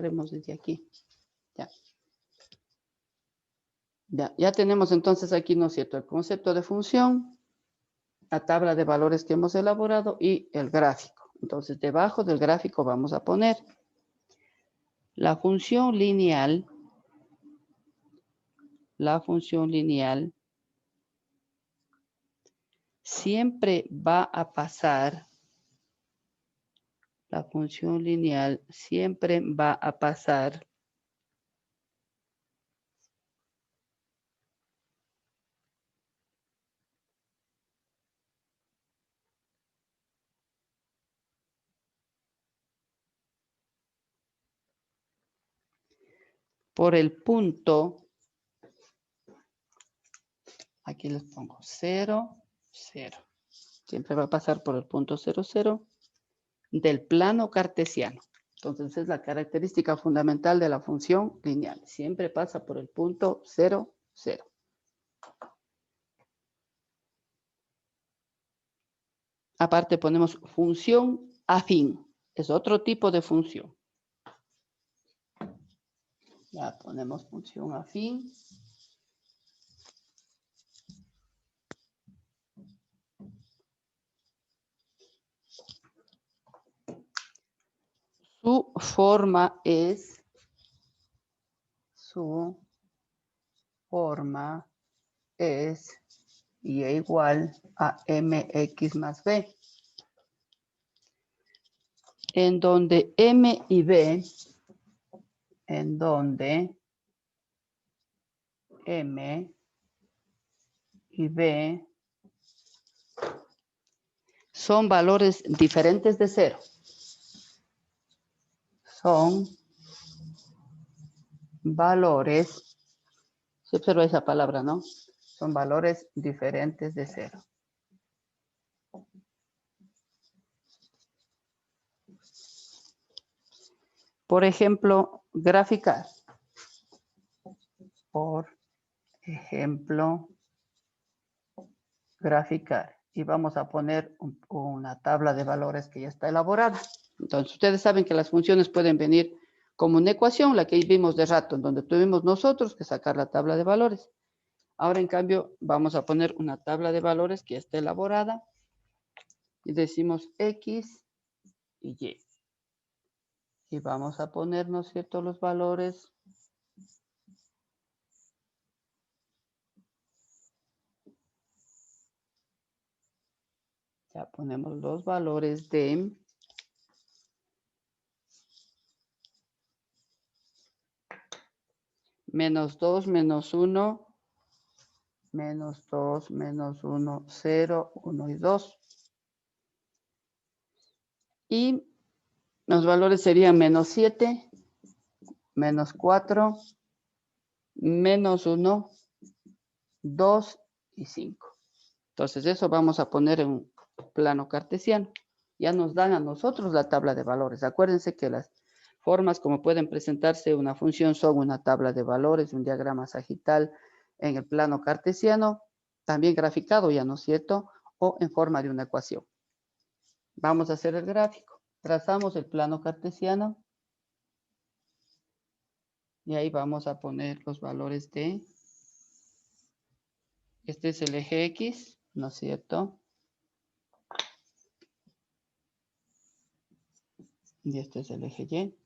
borremos desde aquí. Ya. Ya tenemos entonces aquí, ¿no es cierto?, el concepto de función, la tabla de valores que hemos elaborado y el gráfico. Entonces, debajo del gráfico vamos a poner la función lineal. La función lineal siempre va a pasar. La función lineal siempre va a pasar por el punto, aquí les pongo 0, 0. Siempre va a pasar por el punto 0, 0 del plano cartesiano. Entonces es la característica fundamental de la función lineal. Siempre pasa por el punto 0, 0. Aparte ponemos función afín. Es otro tipo de función. Ya ponemos función afín. Su forma es y igual a mx más b. En donde m y b, m y b son valores diferentes de 0. Son valores, se observa esa palabra, ¿no? Son valores diferentes de 0. Por ejemplo, graficar. Por ejemplo, graficar. Y vamos a poner una tabla de valores que ya está elaborada. Entonces, ustedes saben que las funciones pueden venir como una ecuación, la que vimos de rato, en donde tuvimos nosotros que sacar la tabla de valores. Ahora, en cambio, vamos a poner una tabla de valores que ya está elaborada. Y decimos X y Y. Y vamos a poner, ¿no es cierto?, los valores. Ya ponemos los valores de menos 2, menos 1, menos 2, menos 1, 0, 1 y 2. Y los valores serían menos 7, menos 4, menos 1, 2 y 5. Entonces eso vamos a poner en un plano cartesiano. Ya nos dan a nosotros la tabla de valores. Acuérdense que las formas como pueden presentarse una función son una tabla de valores, un diagrama sagital en el plano cartesiano, también graficado, ya no es cierto, o en forma de una ecuación. Vamos a hacer el gráfico. Trazamos el plano cartesiano y ahí vamos a poner los valores de, este es el eje X, ¿no es cierto? Y este es el eje Y.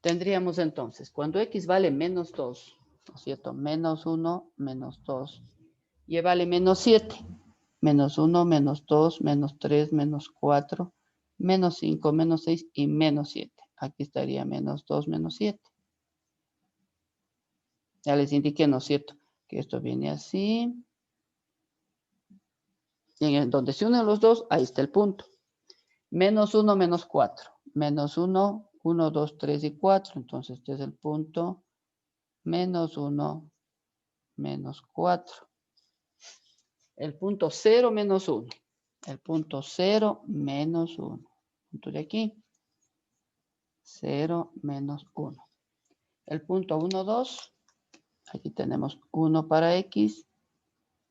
Tendríamos entonces, cuando X vale menos 2, ¿no es cierto? Menos 1, menos 2. Y vale menos 7. Menos 1, menos 2, menos 3, menos 4, menos 5, menos 6 y menos 7. Aquí estaría menos 2, menos 7. Ya les indiqué, ¿no es cierto?, que esto viene así. Y en donde se unen los dos, ahí está el punto. Menos 1, menos 4. Menos 1, 1, 2, 3 y 4. Entonces este es el punto. Menos 1, menos 4. El punto 0, menos 1. El punto 0, menos 1. Punto de aquí. 0, menos 1. El punto 1, 2. Aquí tenemos 1 para X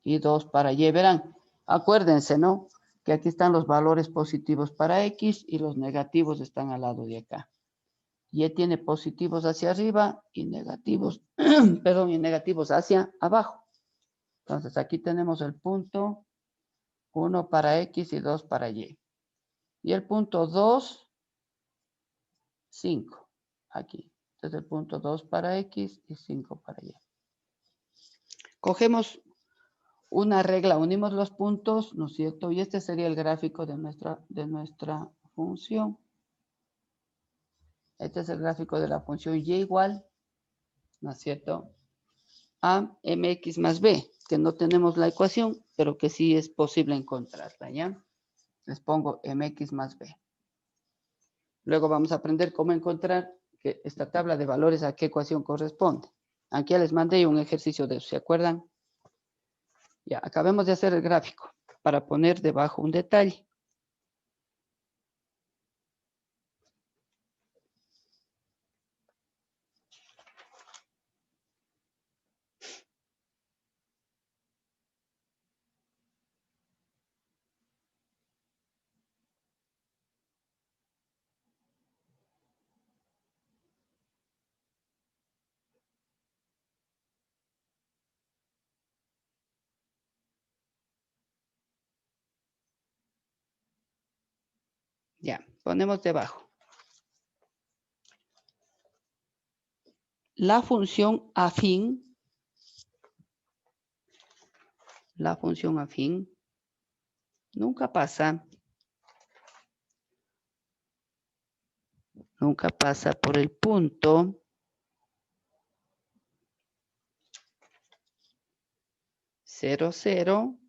y 2 para Y. Verán, acuérdense, ¿no?, que aquí están los valores positivos para X y los negativos están al lado de acá. Y tiene positivos hacia arriba y negativos, perdón, y negativos hacia abajo. Entonces aquí tenemos el punto 1 para X y 2 para Y. Y el punto 2, 5. Aquí. Entonces el punto 2 para X y 5 para Y. Cogemos una regla, unimos los puntos, ¿no es cierto? Y este sería el gráfico de nuestra función. Este es el gráfico de la función y igual, ¿no es cierto?, a mx más b, que no tenemos la ecuación, pero que sí es posible encontrarla, ¿ya? Les pongo mx más b. Luego vamos a aprender cómo encontrar que esta tabla de valores a qué ecuación corresponde. Aquí ya les mandé un ejercicio de eso, ¿se acuerdan? Ya, acabemos de hacer el gráfico para poner debajo un detalle. Ya, ponemos debajo. La función afín nunca pasa por el punto 0, 0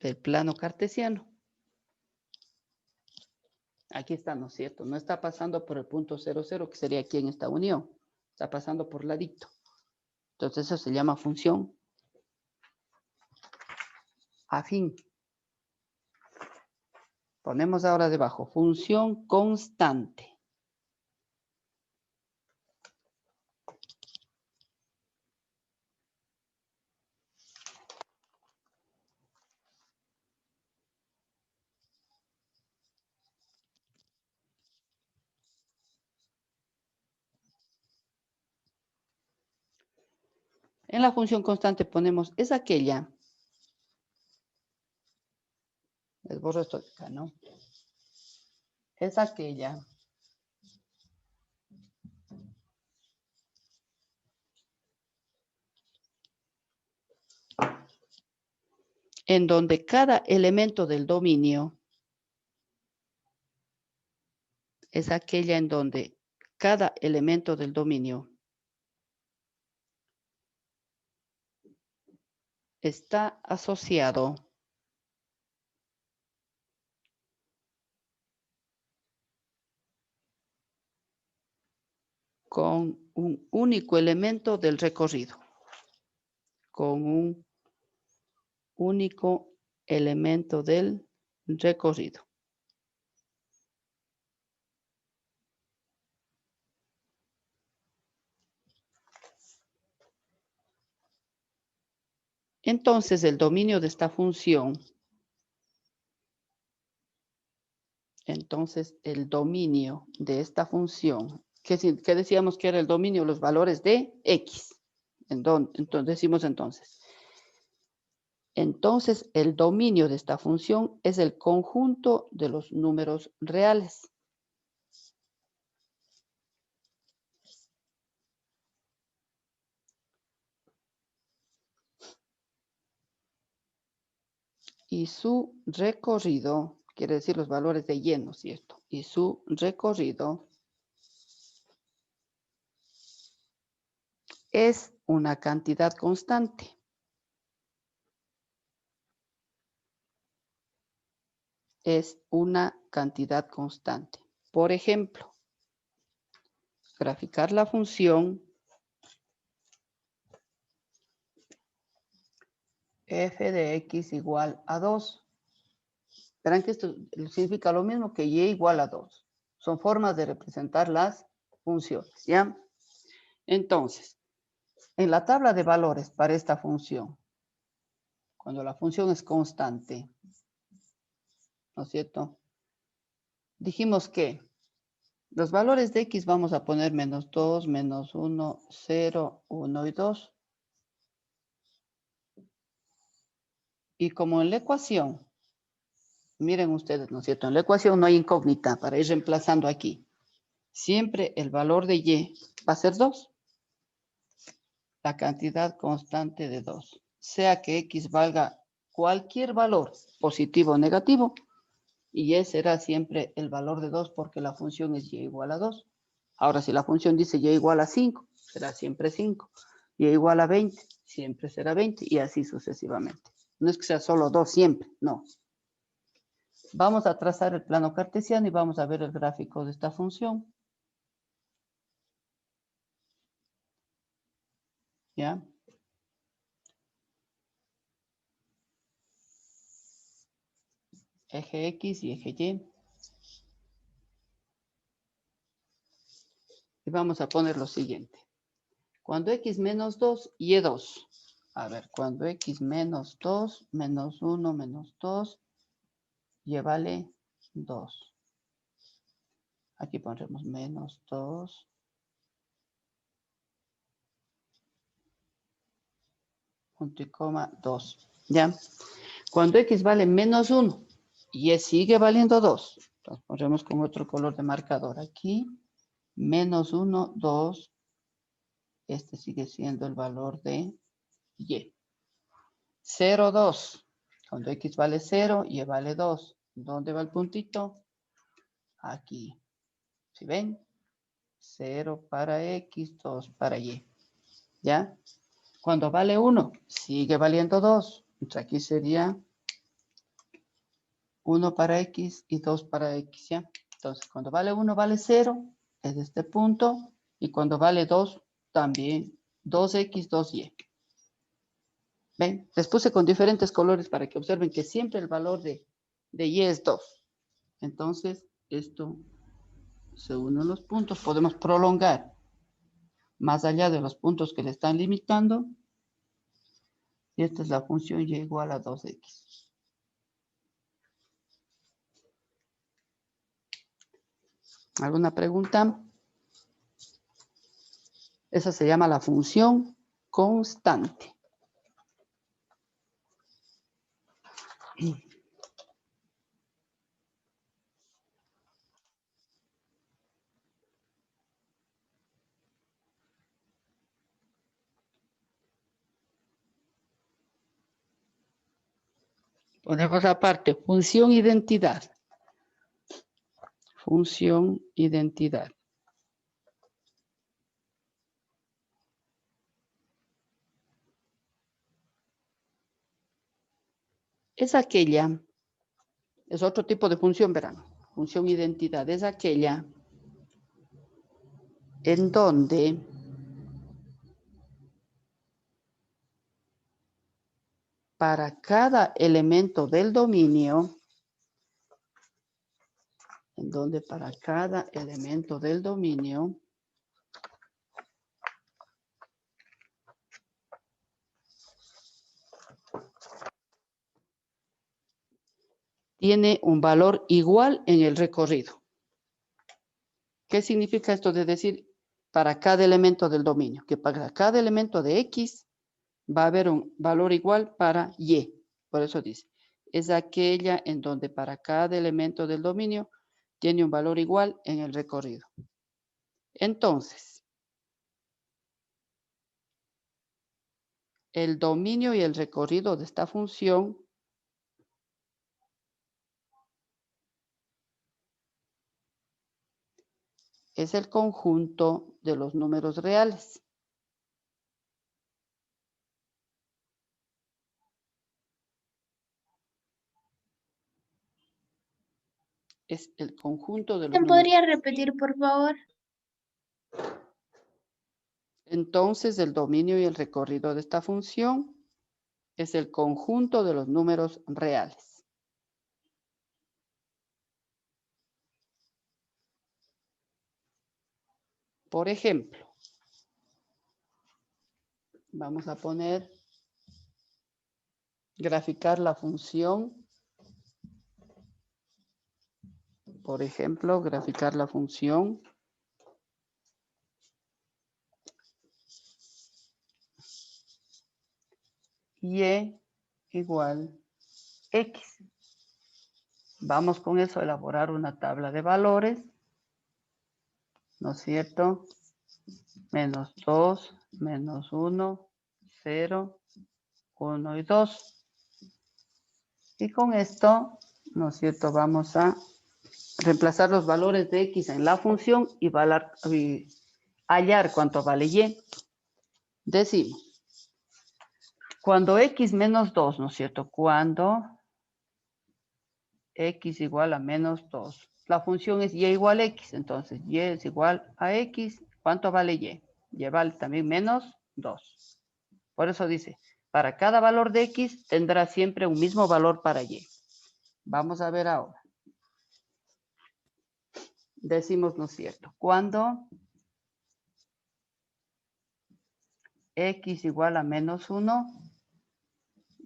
del plano cartesiano. Aquí está, ¿no es cierto? No está pasando por el punto 0, 0, que sería aquí en esta unión. Está pasando por ladito. Entonces eso se llama función afín. Ponemos ahora debajo, función constante. En la función constante ponemos, es aquella, les borro esto de acá, ¿no? Es aquella en donde cada elemento del dominio es aquella en donde cada elemento del dominio está asociado con un único elemento del recorrido. Con un único elemento del recorrido. Entonces, el dominio de esta función, ¿qué decíamos que era el dominio? Los valores de X. Entonces decimos entonces, el dominio de esta función es el conjunto de los números reales. Y su recorrido, quiere decir los valores de Y, ¿no es cierto? Y su recorrido es una cantidad constante. Es una cantidad constante. Por ejemplo, graficar la función f de x igual a 2. Verán que esto significa lo mismo que y igual a 2. Son formas de representar las funciones, ¿ya? Entonces, en la tabla de valores para esta función, cuando la función es constante, ¿no es cierto? Dijimos que los valores de X vamos a poner menos 2, menos 1, 0, 1 y 2. Y como en la ecuación, miren ustedes, ¿no es cierto? En la ecuación no hay incógnita para ir reemplazando aquí. Siempre el valor de Y va a ser 2. La cantidad constante de 2. Sea que X valga cualquier valor, positivo o negativo, y Y será siempre el valor de 2 porque la función es Y igual a 2. Ahora, si la función dice Y igual a 5, será siempre 5. Y igual a 20, siempre será 20, y así sucesivamente. No es que sea solo 2 siempre, no. Vamos a trazar el plano cartesiano y vamos a ver el gráfico de esta función. ¿Ya? Eje X y eje Y. Y vamos a poner lo siguiente. Cuando X menos 2, Y 2. A ver, cuando X menos 2, menos 1, menos 2, Y vale 2. Aquí pondremos menos 2. Punto y coma 2. ¿Ya? Cuando X vale menos 1, Y sigue valiendo 2. Entonces pondremos con otro color de marcador aquí. Menos 1, 2. Este sigue siendo el valor de Y. 0, 2. Cuando X vale 0, Y vale 2. ¿Dónde va el puntito? Aquí. ¿Sí ven? 0 para X, 2 para Y. ¿Ya? Cuando vale 1, sigue valiendo 2. Entonces aquí sería 1 para X y 2 para X, ¿ya? Entonces, cuando vale 1 vale 0, es este punto. Y cuando vale 2, también 2X, 2Y. ¿Ven? Les puse con diferentes colores para que observen que siempre el valor de Y es 2. Entonces, esto se unen los puntos. Podemos prolongar más allá de los puntos que le están limitando. Y esta es la función Y igual a 2X. ¿Alguna pregunta? Esa se llama la función constante. Ponemos aparte, función identidad. Función identidad. Es aquella, es otro tipo de función, verán. Función identidad es aquella en donde para cada elemento del dominio, tiene un valor igual en el recorrido. ¿Qué significa esto de decir para cada elemento del dominio? Que para cada elemento de X va a haber un valor igual para Y. Por eso dice, es aquella en donde para cada elemento del dominio tiene un valor igual en el recorrido. Entonces, el dominio y el recorrido de esta función es el conjunto de los números reales. Es el conjunto de los números. ¿Podría repetir, por favor? Entonces, el dominio y el recorrido de esta función es el conjunto de los números reales. Por ejemplo, vamos a graficar la función por ejemplo, graficar la función y igual x. Vamos con eso a elaborar una tabla de valores, ¿no es cierto? Menos 2, menos 1, 0, 1 y 2. Y con esto, ¿no es cierto? Vamos a reemplazar los valores de x en la función y hallar cuánto vale y. Decimos, cuando x menos 2, ¿no es cierto? Cuando x igual a menos 2. La función es y igual a x, entonces y es igual a x. ¿Cuánto vale y? Y vale también menos 2. Por eso dice, para cada valor de x tendrá siempre un mismo valor para y. Vamos a ver ahora. Decimos, ¿no es cierto? Cuando x igual a menos 1,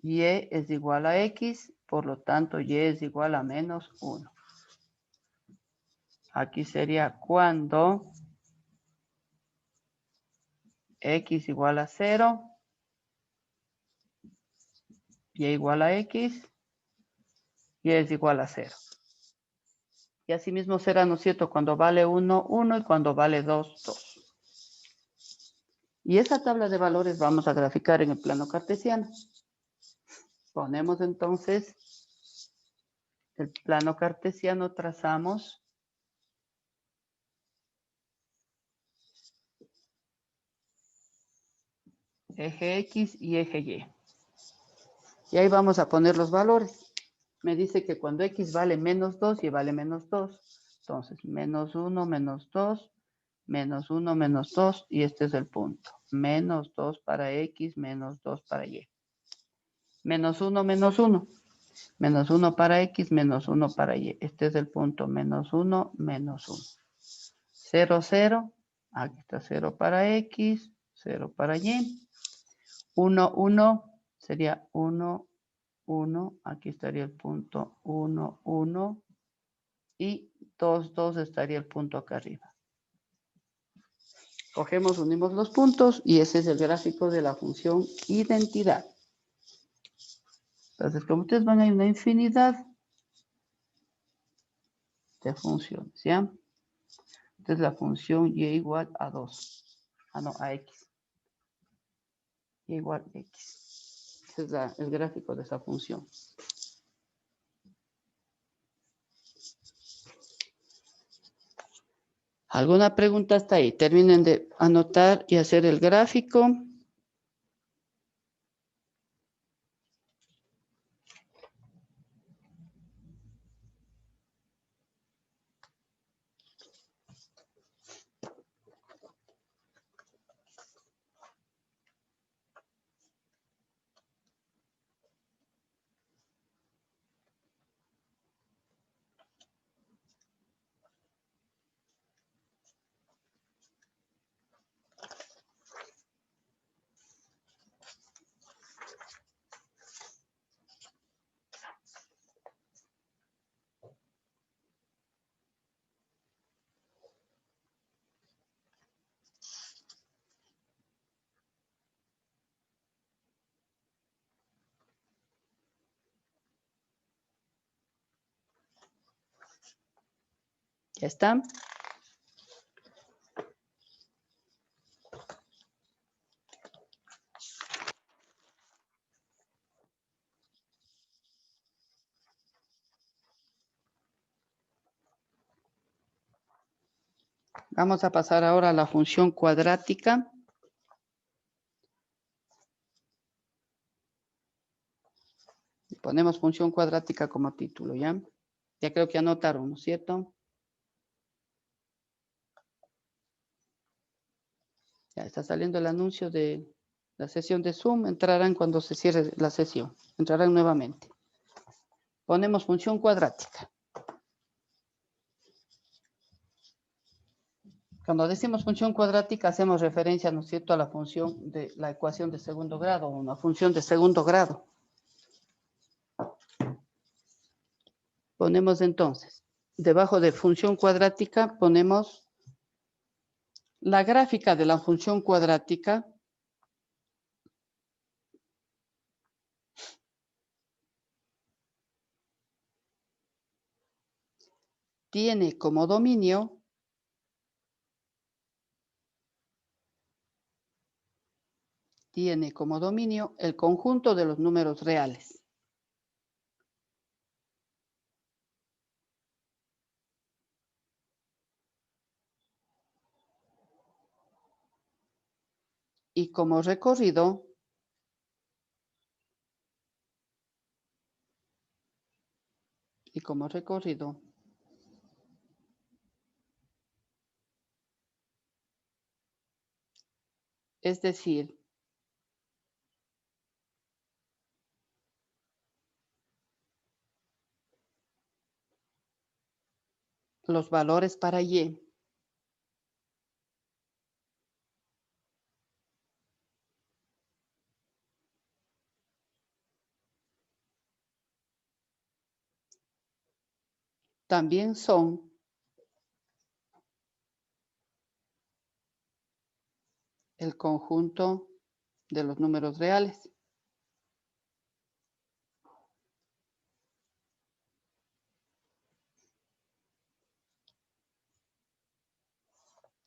y es igual a x, por lo tanto y es igual a menos 1. Aquí sería cuando x igual a 0, y igual a x, y es igual a 0. Y así mismo será, ¿no es cierto? Cuando vale 1, 1 y cuando vale 2, 2. Y esa tabla de valores vamos a graficar en el plano cartesiano. Ponemos entonces el plano cartesiano, trazamos eje X y eje Y. Y ahí vamos a poner los valores. Me dice que cuando X vale menos 2, Y vale menos 2. Entonces, menos 1, menos 2, menos 1, menos 2, y este es el punto. Menos 2 para X, menos 2 para Y. Menos 1, menos 1. Menos 1 para X, menos 1 para Y. Este es el punto. Menos 1, menos 1. 0, 0. Aquí está 0 para X, 0 para Y. 1, 1. Sería 1, 1. Aquí estaría el punto 1, 1. Y 2, 2 estaría el punto acá arriba. Cogemos, unimos los puntos y ese es el gráfico de la función identidad. Entonces, como ustedes ven, hay una infinidad de funciones, ¿ya? Entonces, la función y igual a 2. A x. Y igual a x. Ese es el gráfico de esa función. ¿Alguna pregunta hasta ahí? Terminen de anotar y hacer el gráfico. ¿Ya está? Vamos a pasar ahora a la función cuadrática. Ponemos función cuadrática como título, ¿ya? Ya creo que anotaron, ¿no es cierto? Ya está saliendo el anuncio de la sesión de Zoom. Entrarán cuando se cierre la sesión. Entrarán nuevamente. Ponemos función cuadrática. Cuando decimos función cuadrática, hacemos referencia, ¿no es cierto?, a la función de la ecuación de segundo grado, o una función de segundo grado. Ponemos entonces, debajo de función cuadrática ponemos la gráfica de la función cuadrática. Tiene como dominio el conjunto de los números reales. Y como recorrido es decir, los valores para y. También son el conjunto de los números reales.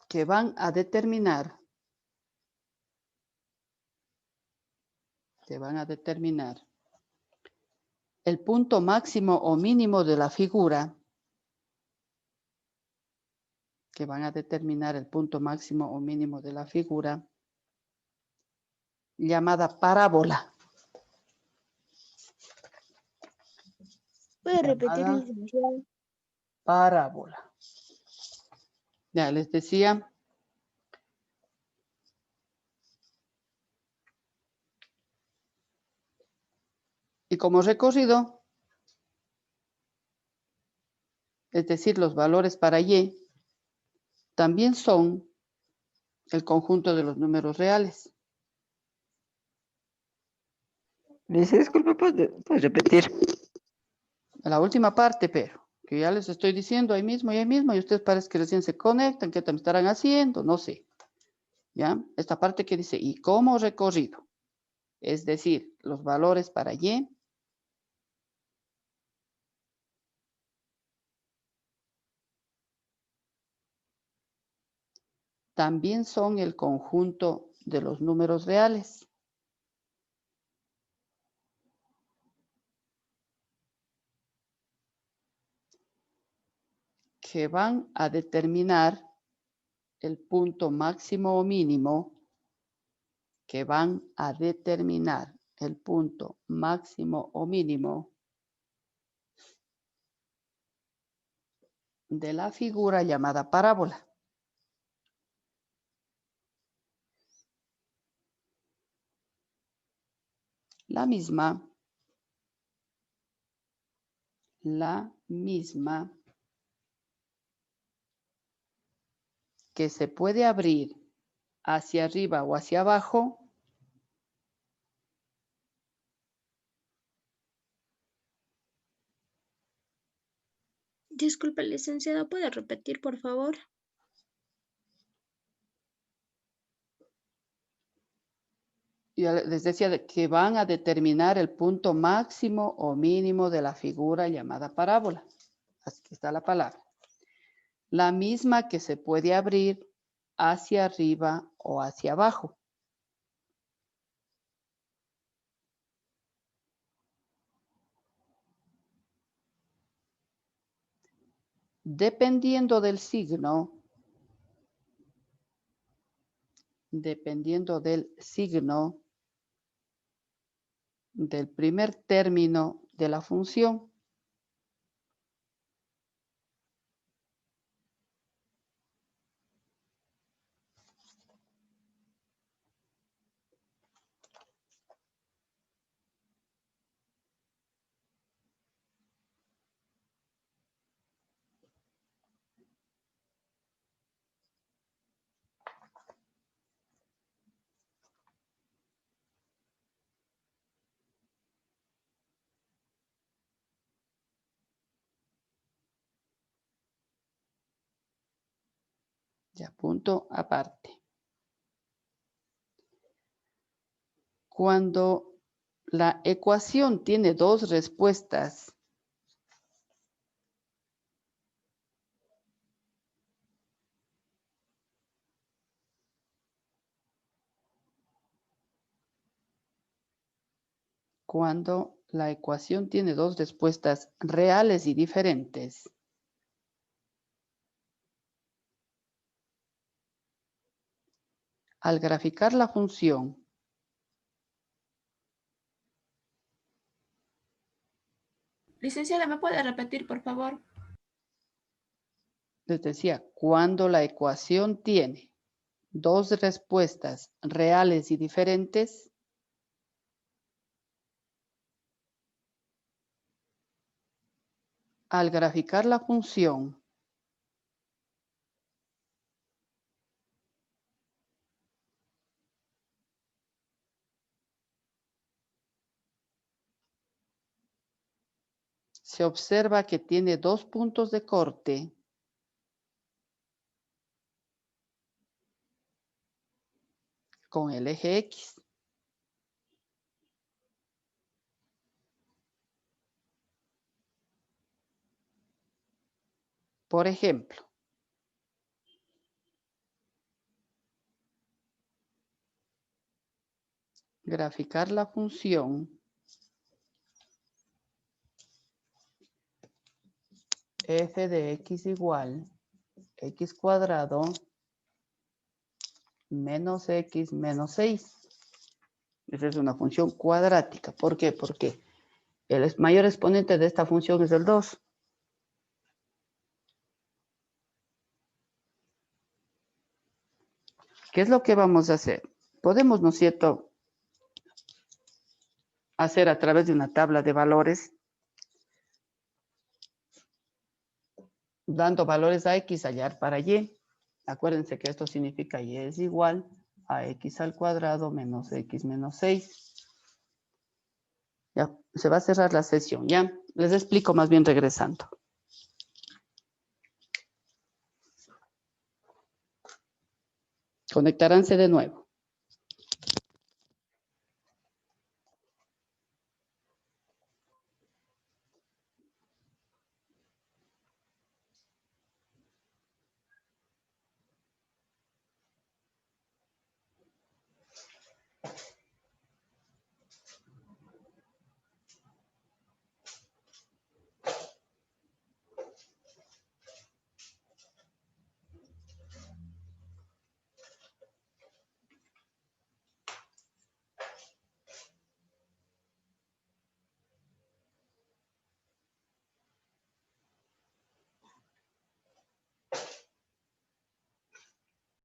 Que van a determinar el punto máximo o mínimo de la figura, llamada parábola. ¿Puede repetir, licenciada? Parábola. Ya les decía. Y como recorrido, es decir, los valores para y, también son el conjunto de los números reales. Disculpe, ¿puedes repetir? La última parte, pero, que ya les estoy diciendo ahí mismo, y ustedes parece que recién se conectan, ¿qué también estarán haciendo? No sé. ¿Ya? Esta parte que dice, y como recorrido, es decir, los valores para y, también son el conjunto de los números reales. Que van a determinar el punto máximo o mínimo, de la figura llamada parábola. La misma que se puede abrir hacia arriba o hacia abajo, Disculpe, licenciada, ¿puede repetir, por favor? ya les decía que van a determinar el punto máximo o mínimo de la figura llamada parábola. Así que está la palabra. La misma que se puede abrir hacia arriba o hacia abajo. Dependiendo del signo, del primer término de la función. Ya, punto aparte. Cuando la ecuación tiene dos respuestas, cuando la ecuación tiene dos respuestas reales y diferentes, al graficar la función, Licenciada, ¿me puede repetir, por favor? les decía, cuando la ecuación tiene dos respuestas reales y diferentes, al graficar la función, se observa que tiene dos puntos de corte con el eje X. Por ejemplo, graficar la función f de x igual x cuadrado menos x menos 6. Esa es una función cuadrática. ¿Por qué? Porque el mayor exponente de esta función es el 2. ¿Qué es lo que vamos a hacer? Podemos, ¿no es cierto?, hacer a través de una tabla de valores, dando valores a x, hallar para y. Acuérdense que esto significa y es igual a x al cuadrado menos x menos 6. Ya, se va a cerrar la sesión, ¿ya? Les explico más bien regresando. Conectaránse de nuevo.